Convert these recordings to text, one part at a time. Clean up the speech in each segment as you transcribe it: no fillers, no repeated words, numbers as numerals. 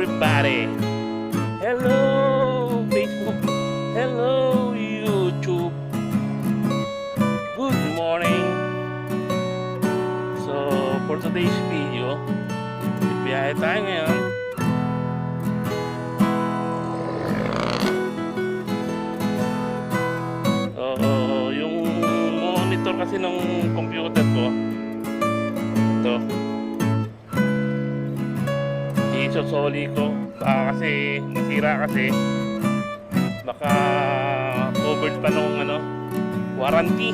everybody. Hello Facebook. Hello YouTube. Good morning. So for today's video, biyahe tayo ngayon. Yung monitor kasi ng computer ko, ito, isosoli ko. Baka kasi nasira, kasi baka covered pa nung warranty.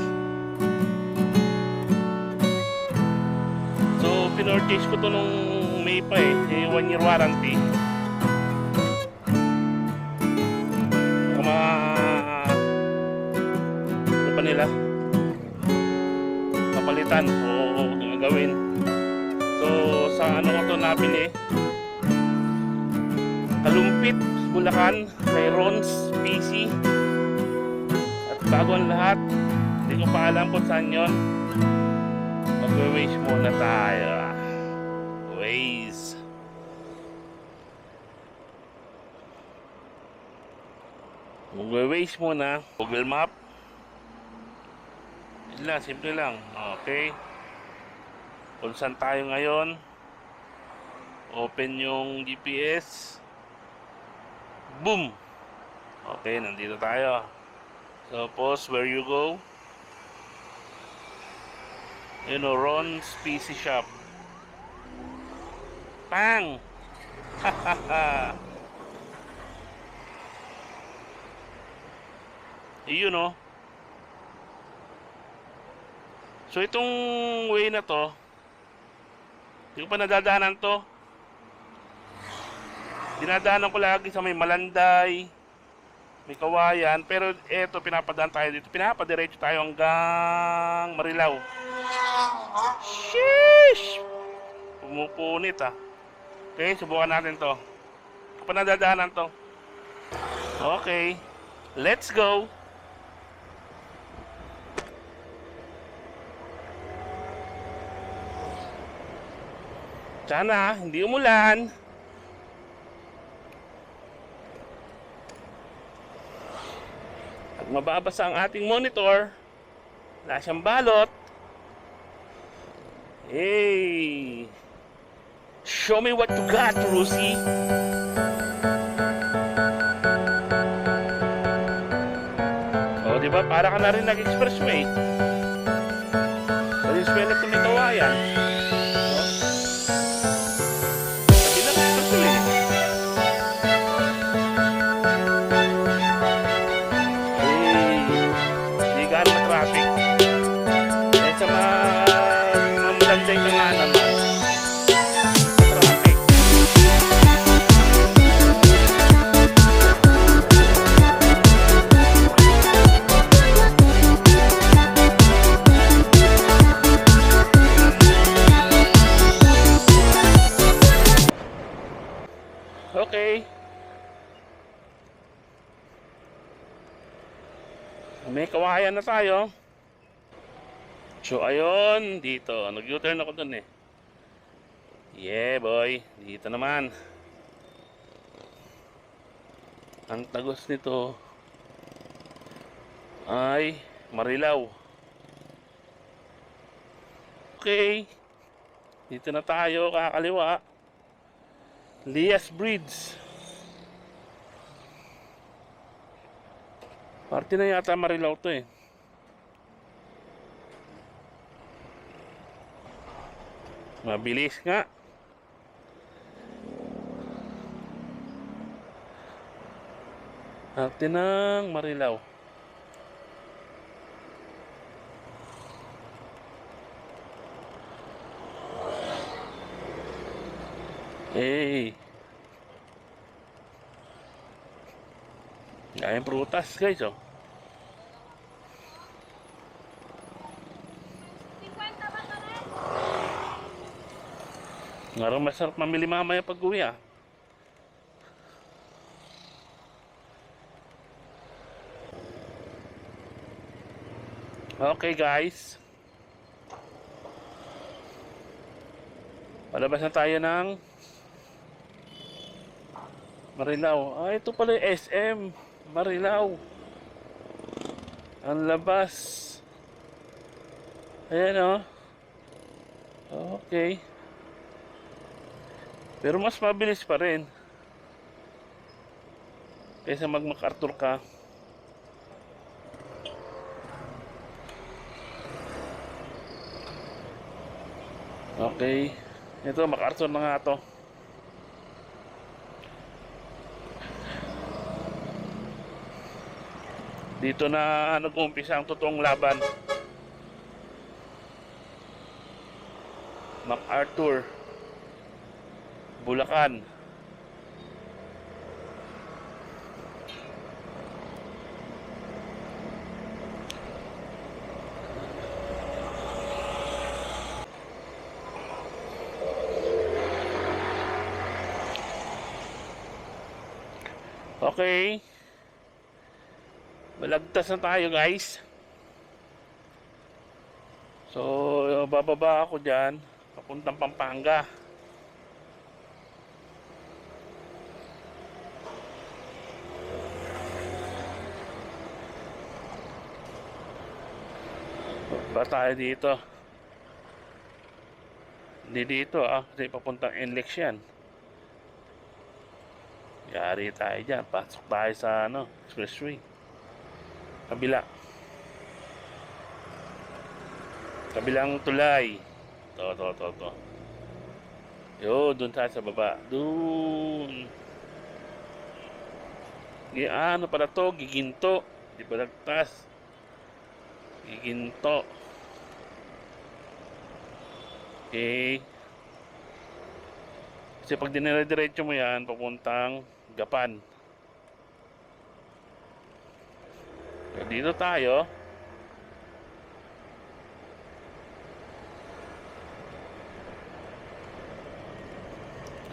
So pinurchase ko to nung May pa eh, 1 year warranty. Ano pa nila, kapalitan o gagawin. So sa ano ko to nabili, Kalumpit, Bulacan, kay Ron's PC. At bago ang lahat, hindi ko pa alam kung saan yun. Mag-waze muna tayo. Waze. Mag-waze muna. Google Map. Yun lang, simple lang. Okay. Kung saan tayo ngayon, open yung GPS. Boom! Okay, nandito tayo. So, pause where you go. Ron's PC Shop. Pang! Yun o. So, itong way na to, hindi ko pa nadadaanan to. Dinadaanan ko lagi sa may Malanday, may Kawayan, pero eto pinapadaan tayo dito, pinapadiretso tayo hanggang Marilao. Sheesh! Pumupunit ah. Okay, subukan natin to. Hindi ko pa nadadaanan to. Okay, let's go. Sana hindi umulan. Mababasa ang ating monitor, wala siyang balot. Hey, show me what you got, Rusi. O diba, para ka na rin nag-expressway. Expressway na ito may Kawayan. Sabi na expressway. Traffic. Eh sa mamulanday ka nga naman, traffic. Okay. May Kawayan na tayo. So ayun, dito nag-U-turn ako dun eh. Yeah boy, dito naman. Ang tagos nito ay Marilao. Okay, dito na tayo, kakaliwa, Lias Bridge. Parte na yata Marilao to eh. Mabilis nga. Parte ng Marilao. Hey. Gayang prutas guys oh. Ngarang masarap mamili mamaya pag uwi ah. Okay guys, palabas na tayo ng Marilao. Ah, ito pala yung SM. Marilao. Ang labas. Ayan o. Okay. Pero mas mabilis pa rin. Kaysa mag-MacArthur ka. Okay. Ito, MacArthur na nga to. Dito na nag-uumpisa ang totoong laban. MacArthur, Bulacan. Okay. Malagtas na tayo, guys. So, bababa ako dyan. Papuntang Pampanga. Ba tayo dito? Hindi dito kasi papuntang NLEX yan. Yari tayo dyan. Pasok tayo sa expressway. Kabila. Kabilang tulay. To. Yo, dun tayo sa baba. Dun. Ano pala to? Giginto. Di ba lagtas? Giginto. Okay. Kasi pag dinire-diretso mo yan, papuntang Gapan. So, dito tayo.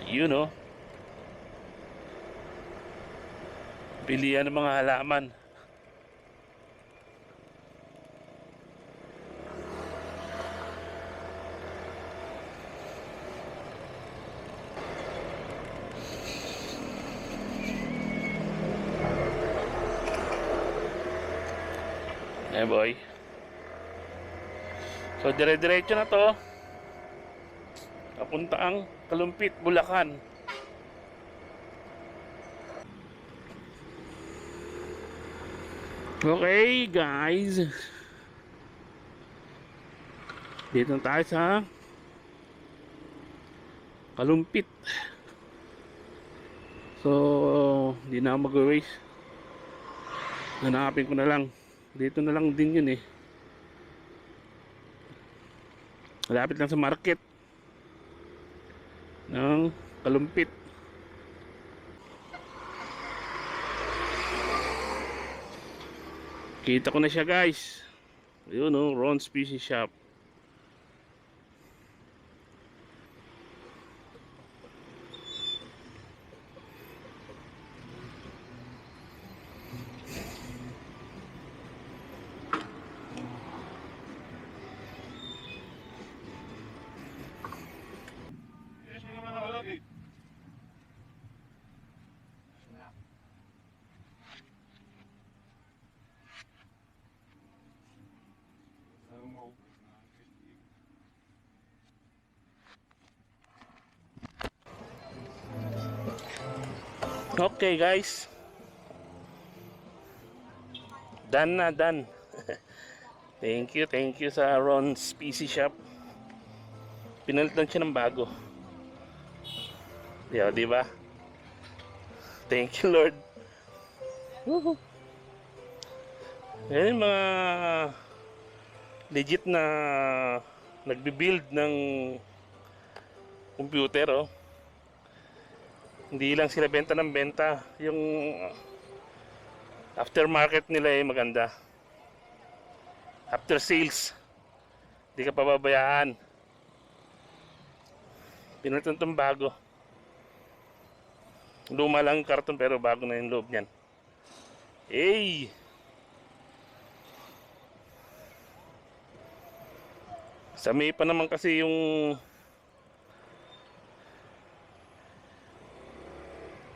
Yun o. Pilihan ng mga halaman. Eh boy. So dire-diretso na to. Papunta ang Kalumpit, Bulacan. Okay guys. Dito na tayo sa Kalumpit. So hindi na ako mag-waste. Hanapin ko na lang. Dito na lang din yun eh. Malapit lang sa market ng Kalumpit. Kita ko na siya guys. Ayun o, Ron's PC Shop. Okay guys, done na, done. Thank you sa Ron's PC Shop. Pinalitan siya ng bago. Di ba? Thank you Lord. Woohoo. Yan yung mga legit na nagbi-build ng computer oh. Hindi lang sila benta ng benta, yung aftermarket nila ay maganda. After sales, hindi ka pababayaan. Pinalitan itong bago. Luma lang yung karton pero bago na yung loob niyan. Hey! Sa May pa naman kasi yung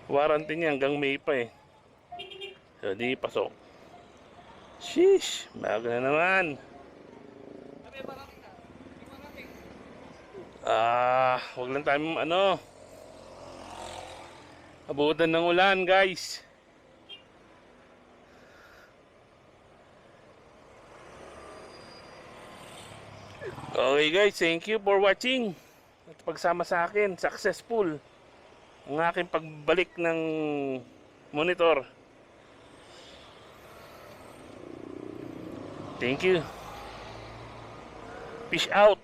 Warranty niya hanggang May pa eh. So, di pasok. Sheesh, bago na naman. Wag lang tayo abutan ng ulan, guys. Okay guys, thank you for watching. At pagsama sa akin, successful ang aking pagbalik ng monitor. Thank you. Peace out.